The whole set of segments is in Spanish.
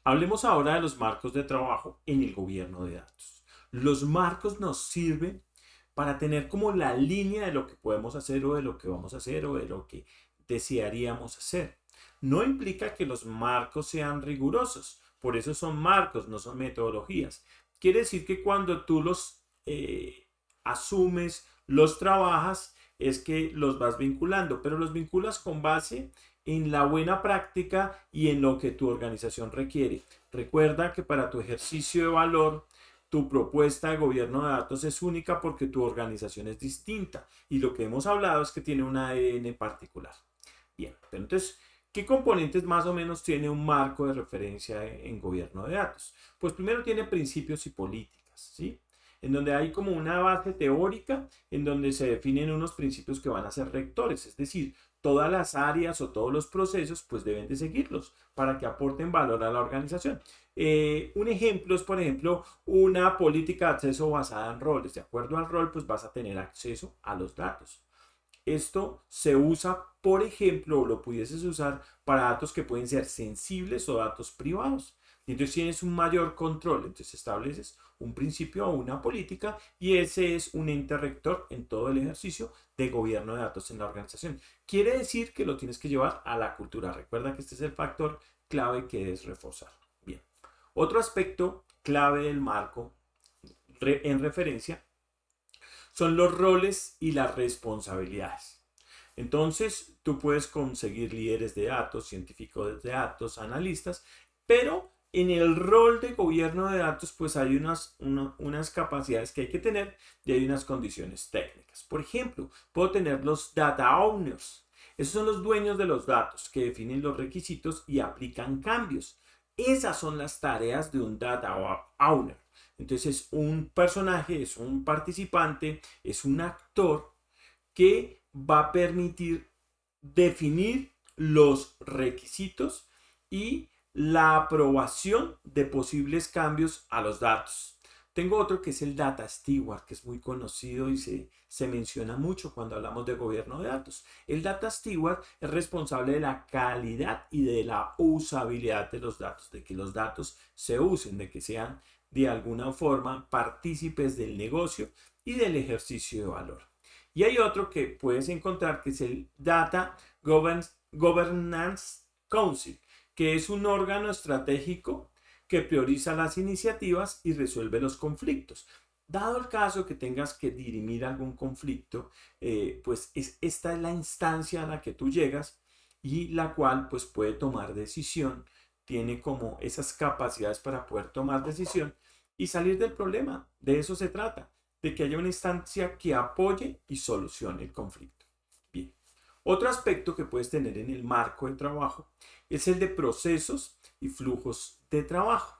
Hablemos ahora de los marcos de trabajo en el gobierno de datos. Los marcos nos sirven para tener como la línea de lo que podemos hacer o de lo que vamos a hacer o de lo que desearíamos hacer. No implica que los marcos sean rigurosos, por eso son marcos, no son metodologías. Quiere decir que cuando tú los asumes, los trabajas, es que los vas vinculando, pero los vinculas con base en la buena práctica y en lo que tu organización requiere. Recuerda que para tu ejercicio de valor, tu propuesta de gobierno de datos es única porque tu organización es distinta y lo que hemos hablado es que tiene un ADN particular. Bien, pero entonces, ¿qué componentes más o menos tiene un marco de referencia en gobierno de datos? Pues primero tiene principios y políticas, ¿sí? En donde hay como una base teórica en donde se definen unos principios que van a ser rectores, es decir, todas las áreas o todos los procesos pues deben de seguirlos para que aporten valor a la organización. Un ejemplo es, por ejemplo, una política de acceso basada en roles. De acuerdo al rol, pues vas a tener acceso a los datos. Esto se usa, por ejemplo, o lo pudieses usar para datos que pueden ser sensibles o datos privados. Y entonces tienes un mayor control. Entonces estableces un principio o una política y ese es un ente rector en todo el ejercicio de gobierno de datos en la organización. Quiere decir que lo tienes que llevar a la cultura. Recuerda que este es el factor clave que debes reforzar. Bien. Otro aspecto clave del marco en referencia son los roles y las responsabilidades. Entonces, tú puedes conseguir líderes de datos, científicos de datos, analistas, pero en el rol de gobierno de datos, pues hay unas capacidades que hay que tener y hay unas condiciones técnicas. Por ejemplo, puedo tener los data owners. Esos son los dueños de los datos que definen los requisitos y aplican cambios. Esas son las tareas de un data owner. Entonces, un personaje es un participante, es un actor que va a permitir definir los requisitos y la aprobación de posibles cambios a los datos. Tengo otro que es el Data Steward, que es muy conocido y se menciona mucho cuando hablamos de gobierno de datos. El Data Steward es responsable de la calidad y de la usabilidad de los datos, de que los datos se usen, de que sean de alguna forma partícipes del negocio y del ejercicio de valor. Y hay otro que puedes encontrar que es el Data Governance Council, que es un órgano estratégico que prioriza las iniciativas y resuelve los conflictos. Dado el caso que tengas que dirimir algún conflicto, pues esta es la instancia a la que tú llegas y la cual pues puede tomar decisión, tiene como esas capacidades para poder tomar decisión y salir del problema. De eso se trata, de que haya una instancia que apoye y solucione el conflicto. Bien. Otro aspecto que puedes tener en el marco de trabajo es el de procesos y flujos de trabajo.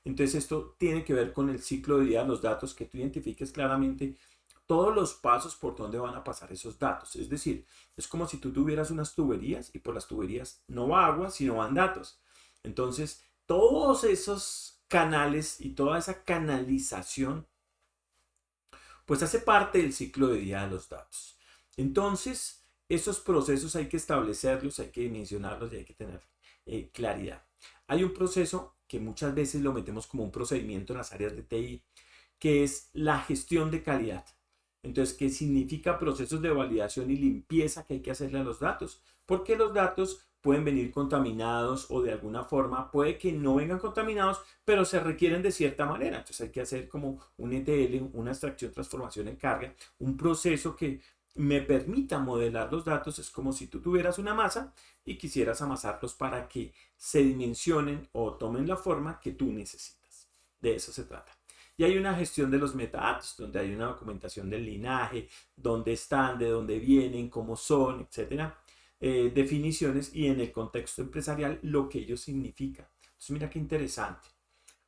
Entonces esto tiene que ver con el ciclo de vida de los datos, que tú identifiques claramente todos los pasos por donde van a pasar esos datos. Es decir, es como si tú tuvieras unas tuberías y por las tuberías no va agua, sino van datos. Entonces, todos esos canales y toda esa canalización, pues hace parte del ciclo de vida de los datos. Entonces, esos procesos hay que establecerlos, hay que dimensionarlos y hay que tener claridad. Hay un proceso que muchas veces lo metemos como un procedimiento en las áreas de TI, que es la gestión de calidad. Entonces, ¿qué significa procesos de validación y limpieza que hay que hacerle a los datos? Porque los datos pueden venir contaminados o de alguna forma puede que no vengan contaminados, pero se requieren de cierta manera. Entonces hay que hacer como un ETL, una extracción, transformación en carga, un proceso que me permita modelar los datos. Es como si tú tuvieras una masa y quisieras amasarlos para que se dimensionen o tomen la forma que tú necesitas. De eso se trata. Y hay una gestión de los metadatos, donde hay una documentación del linaje, dónde están, de dónde vienen, cómo son, etcétera. Definiciones y en el contexto empresarial lo que ello significa. Entonces, mira qué interesante.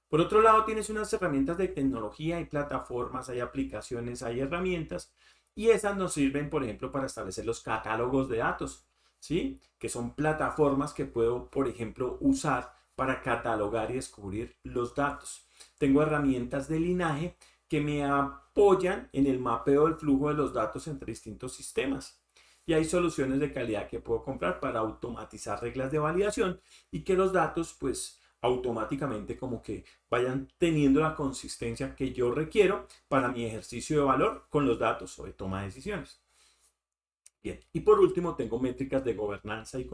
Por otro lado, tienes unas herramientas de tecnología, hay plataformas, hay aplicaciones, hay herramientas y esas nos sirven, por ejemplo, para establecer los catálogos de datos, ¿sí? Que son plataformas que puedo, por ejemplo, usar para catalogar y descubrir los datos. Tengo herramientas de linaje que me apoyan en el mapeo del flujo de los datos entre distintos sistemas. Y hay soluciones de calidad que puedo comprar para automatizar reglas de validación y que los datos pues automáticamente como que vayan teniendo la consistencia que yo requiero para mi ejercicio de valor con los datos o de toma de decisiones. Bien, y por último tengo métricas de gobernanza y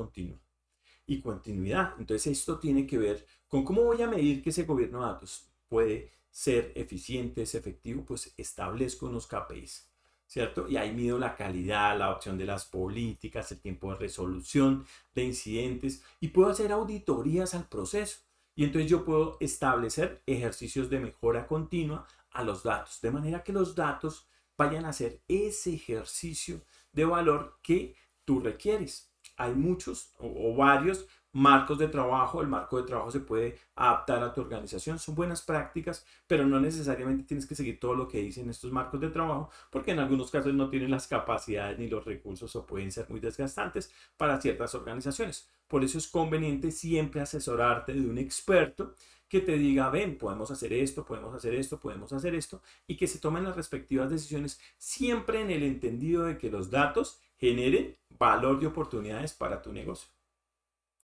continuidad. Entonces esto tiene que ver con cómo voy a medir que ese gobierno de datos puede ser eficiente, es efectivo, pues establezco unos KPIs, ¿cierto? Y ahí mido la calidad, la opción de las políticas, el tiempo de resolución de incidentes y puedo hacer auditorías al proceso. Y entonces yo puedo establecer ejercicios de mejora continua a los datos, de manera que los datos vayan a hacer ese ejercicio de valor que tú requieres. Hay muchos o varios marcos de trabajo. El marco de trabajo se puede adaptar a tu organización. Son buenas prácticas, pero no necesariamente tienes que seguir todo lo que dicen estos marcos de trabajo, porque en algunos casos no tienen las capacidades ni los recursos o pueden ser muy desgastantes para ciertas organizaciones. Por eso es conveniente siempre asesorarte de un experto que te diga, ven, podemos hacer esto, podemos hacer esto, podemos hacer esto, y que se tomen las respectivas decisiones siempre en el entendido de que los datos generen valor y oportunidades para tu negocio.